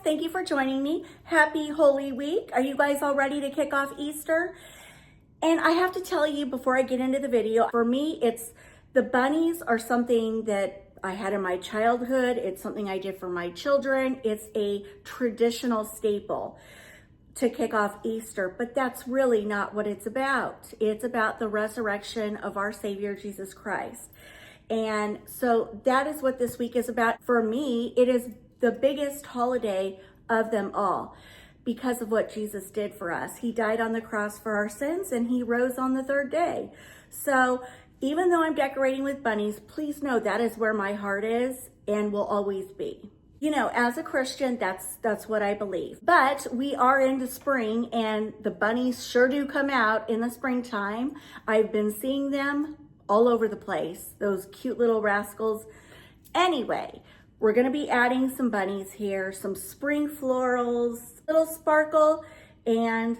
thank you for joining me. Happy Holy Week. Are you guys all ready to kick off Easter? And I have to tell you before I get into the video, for me, the bunnies are something that I had in my childhood. It's something I did for my children. It's a traditional staple to kick off Easter, but that's really not what it's about. It's about the resurrection of our Savior, Jesus Christ. And so that is what this week is about. For me, it is the biggest holiday of them all because of what Jesus did for us. He died on the cross for our sins and he rose on the third day. So even though I'm decorating with bunnies, please know that is where my heart is and will always be. You know, as a Christian, that's what I believe. But we are into spring and the bunnies sure do come out in the springtime. I've been seeing them all over the place, those cute little rascals. Anyway, we're gonna be adding some bunnies here, some spring florals, little sparkle, and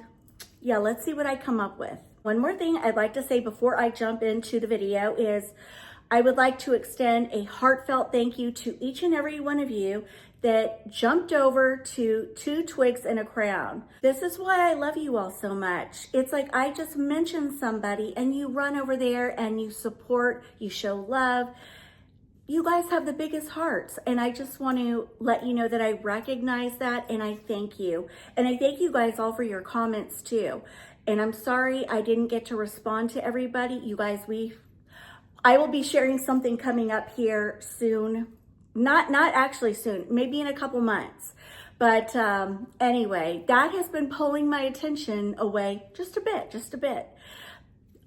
yeah, let's see what I come up with. One more thing I'd like to say before I jump into the video is I would like to extend a heartfelt thank you to each and every one of you that jumped over to 2 twigs and a crown. This is why I love you all so much. It's like I just mentioned somebody and you run over there and you support, you show love. You guys have the biggest hearts, and I just want to let you know that I recognize that and I thank you. And I thank you guys all for your comments too. And I'm sorry I didn't get to respond to everybody. You guys, I will be sharing something coming up here soon. Not actually soon, maybe in a couple months. But anyway, that has been pulling my attention away just a bit.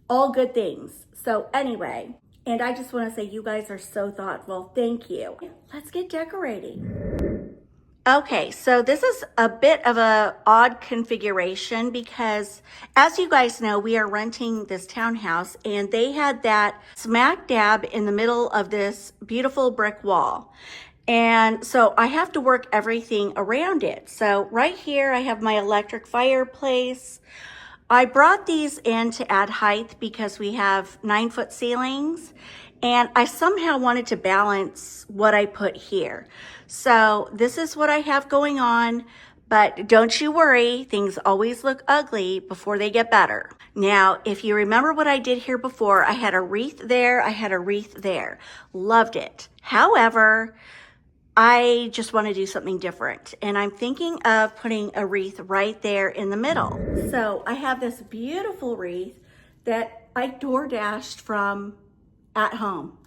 All good things. So anyway, and I just want to say you guys are so thoughtful. Thank you. Let's get decorating. Okay, so this is a bit of a odd configuration because as you guys know, we are renting this townhouse and they had that smack dab in the middle of this beautiful brick wall. And so I have to work everything around it. So right here, I have my electric fireplace. I brought these in to add height because we have 9-foot ceilings and I somehow wanted to balance what I put here. So this is what I have going on, but don't you worry, things always look ugly before they get better. Now, if you remember what I did here before, I had a wreath there, I had a wreath there. Loved it. However, I just want to do something different. And I'm thinking of putting a wreath right there in the middle. So I have this beautiful wreath that I door dashed from At Home,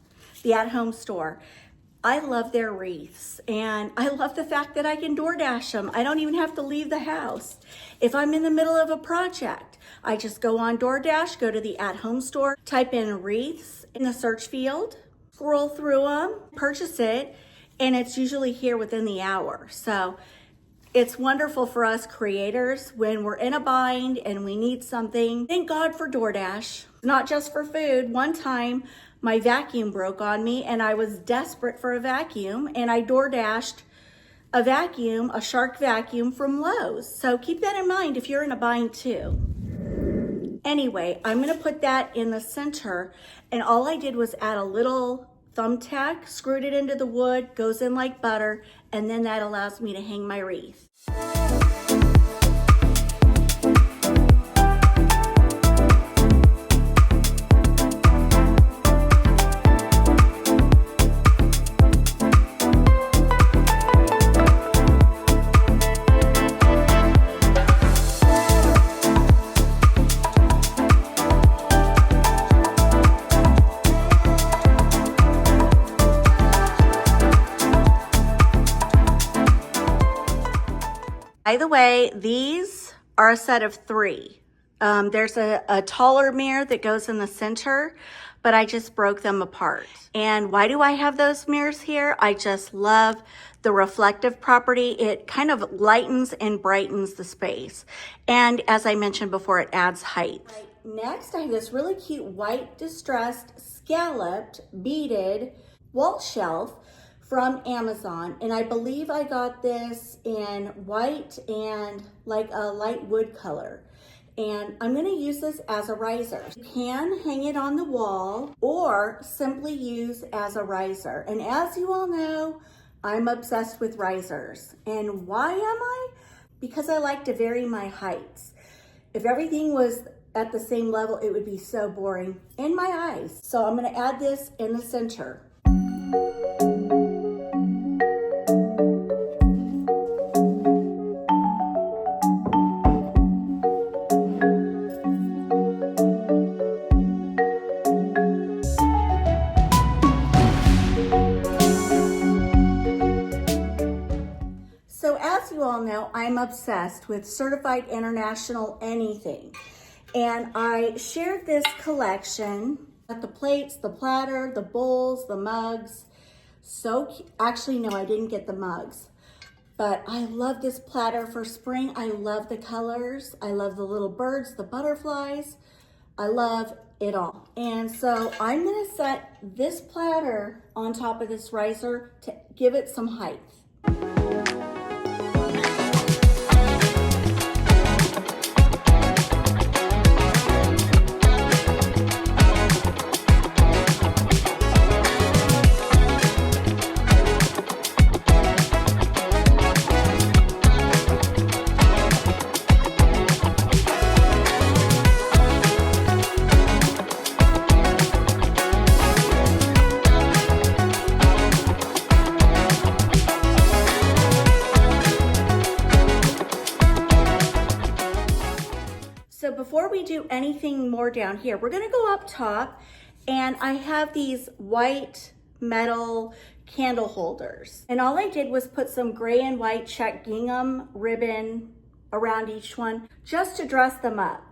the At Home store. I love their wreaths and I love the fact that I can DoorDash them. I don't even have to leave the house. If I'm in the middle of a project, I just go on DoorDash, go to the At Home store, type in wreaths in the search field, scroll through them, purchase it, and it's usually here within the hour. So it's wonderful for us creators when we're in a bind and we need something. Thank God for DoorDash, not just for food. One time, my vacuum broke on me and I was desperate for a vacuum and I DoorDashed a vacuum, a Shark vacuum from Lowe's. So keep that in mind if you're in a bind too. Anyway, I'm gonna put that in the center and all I did was add a little thumbtack, screwed it into the wood, goes in like butter, and then that allows me to hang my wreath. By the way, these are a set of 3. There's a taller mirror that goes in the center, but I just broke them apart. And why do I have those mirrors here? I just love the reflective property. It kind of lightens and brightens the space. And as I mentioned before, it adds height. Next, I have this really cute white distressed scalloped beaded wall shelf from Amazon, and I believe I got this in white and like a light wood color. And I'm gonna use this as a riser. You can hang it on the wall or simply use as a riser. And as you all know, I'm obsessed with risers. And why am I? Because I like to vary my heights. If everything was at the same level, it would be so boring in my eyes. So I'm gonna add this in the center. So as you all know, I'm obsessed with certified international anything. And I shared this collection, the plates, the platter, the bowls, the mugs. Actually, no, I didn't get the mugs. But I love this platter for spring. I love the colors. I love the little birds, the butterflies. I love it all. And so I'm gonna set this platter on top of this riser to give it some height. So before we do anything more down here, we're gonna go up top, and I have these white metal candle holders. And all I did was put some gray and white check gingham ribbon around each one just to dress them up.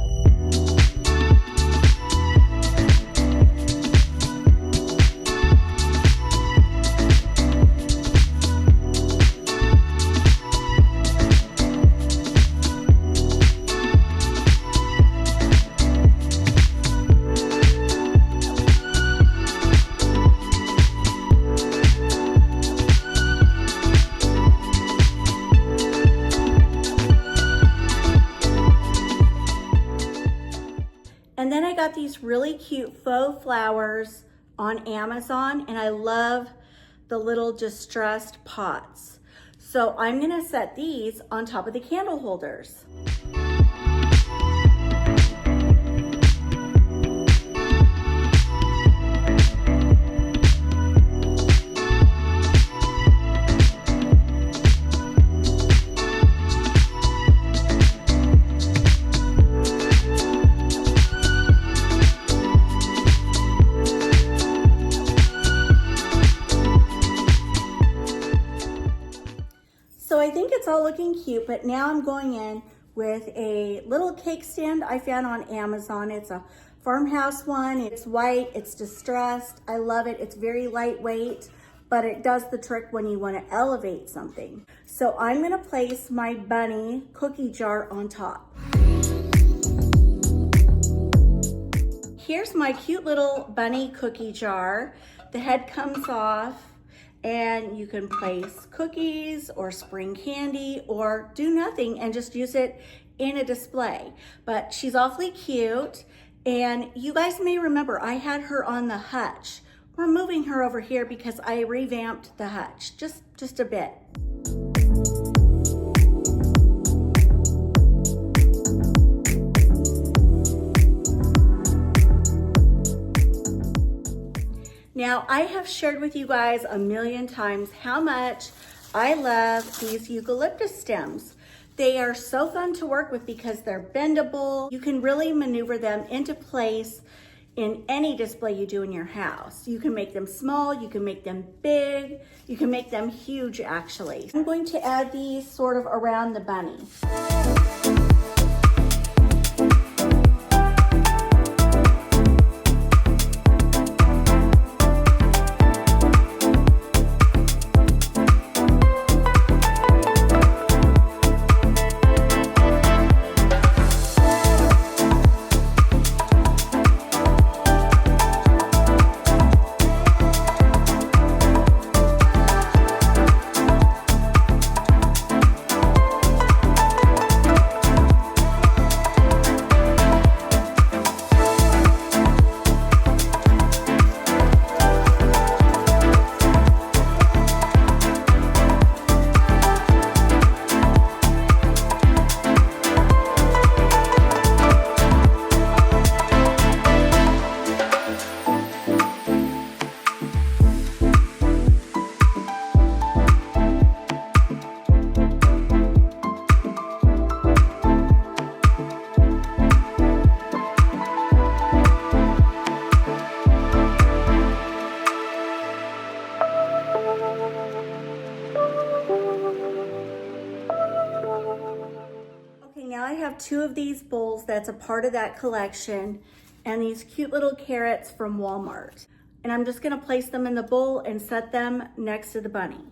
And then I got these really cute faux flowers on Amazon, and I love the little distressed pots. So I'm gonna set these on top of the candle holders. So I think it's all looking cute, but now I'm going in with a little cake stand I found on Amazon. It's a farmhouse one. It's white, it's distressed. I love it. It's very lightweight, but it does the trick when you want to elevate something. So I'm gonna place my bunny cookie jar on top. Here's my cute little bunny cookie jar. The head comes off, and you can place cookies or spring candy or do nothing and just use it in a display. But she's awfully cute, and you guys may remember I had her on the HUTCH. We're moving her over here because I revamped the HUTCH just a bit. Now, I have shared with you guys a million times how much I love these eucalyptus stems. They are so fun to work with because they're bendable. You can really maneuver them into place in any display you do in your house. You can make them small, you can make them big, you can make them huge actually. I'm going to add these sort of around the bunny. 2 of these bowls that's a part of that collection, and these cute little carrots from Walmart. And I'm just gonna place them in the bowl and set them next to the bunny.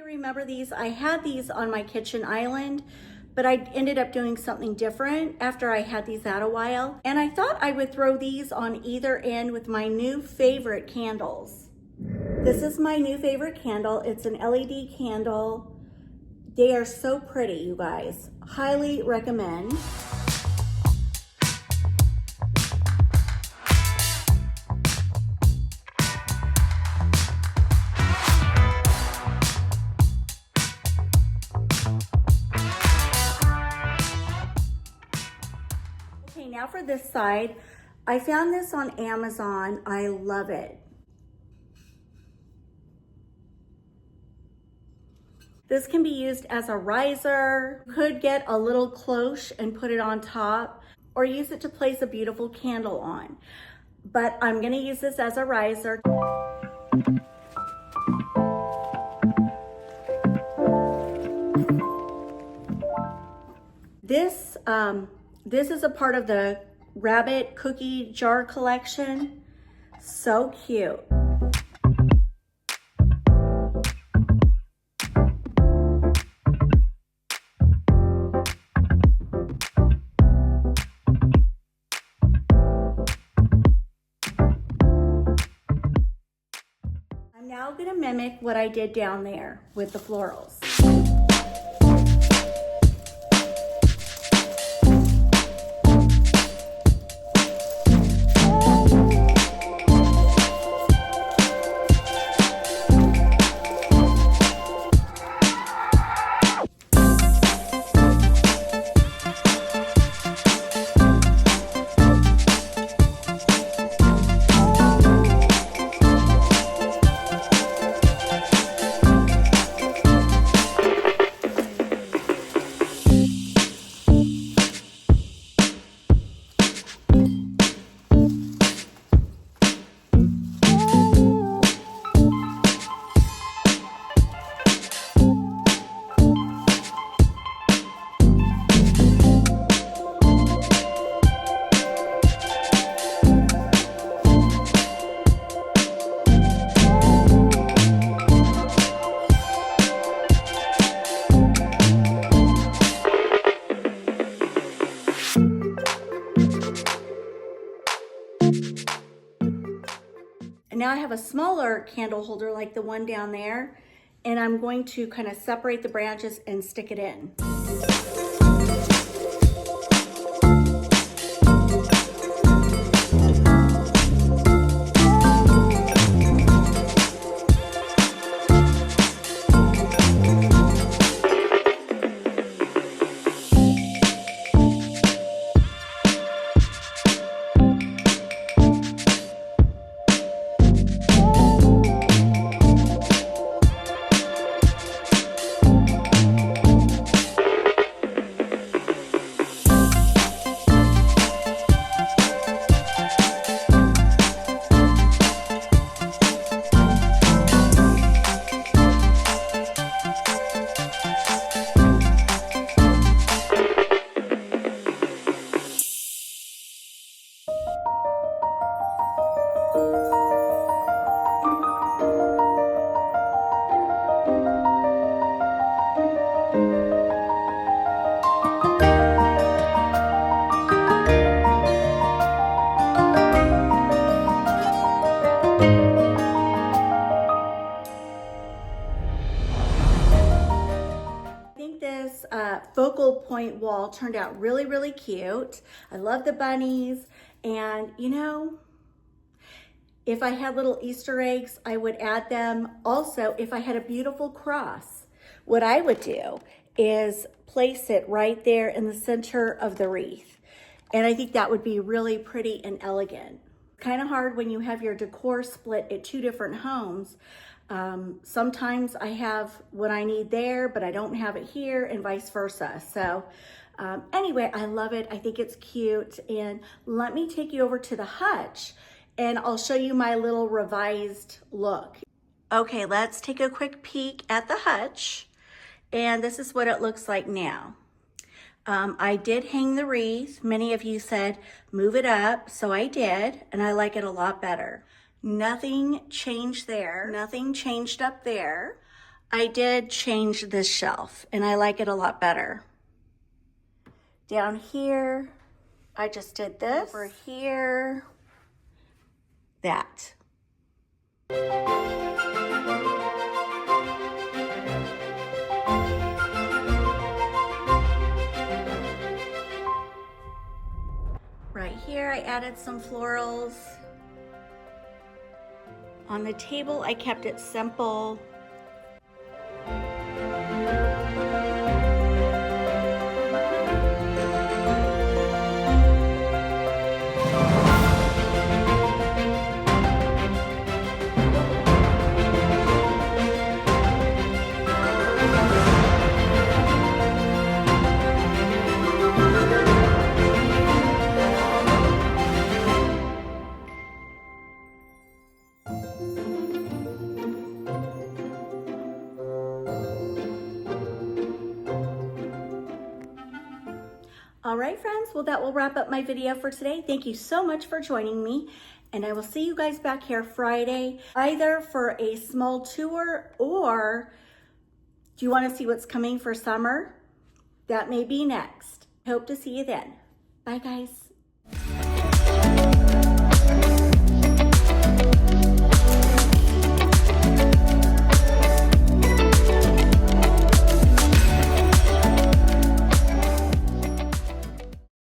Remember these? I had these on my kitchen island, but I ended up doing something different after I had these out a while. And I thought I would throw these on either end with my new favorite candles. This is my new favorite candle. It's an LED candle. They are so pretty, you guys. Highly recommend. Okay, now for this side, I found this on Amazon. I love it. This can be used as a riser. Could get a little cloche and put it on top, or use it to place a beautiful candle on. But I'm gonna use this as a riser. This is a part of the rabbit cookie jar collection. So cute. I'm now gonna mimic what I did down there with the florals. And now I have a smaller candle holder like the one down there, and I'm going to kind of separate the branches and stick it in. Focal point wall turned out really, really cute. I love the bunnies, and you know, if I had little Easter eggs, I would add them. Also, if I had a beautiful cross, what I would do is place it right there in the center of the wreath. And I think that would be really pretty and elegant. Kind of hard when you have your decor split at 2 different homes. Sometimes I have what I need there, but I don't have it here, and vice versa. So anyway, I love it. I think it's cute. And let me take you over to the hutch and I'll show you my little revised look. Okay, let's take a quick peek at the hutch. And this is what it looks like now. I did hang the wreath. Many of you said, move it up. So I did, and I like it a lot better. Nothing changed there. Nothing changed up there. I did change this shelf, and I like it a lot better. Down here, I just did this. Over here, that. Right here, I added some florals. On the table, I kept it simple. All right, friends, well, that will wrap up my video for today. Thank you so much for joining me, and I will see you guys back here Friday, either for a small tour, or do you want to see what's coming for summer? That may be next. Hope to see you then. Bye, guys.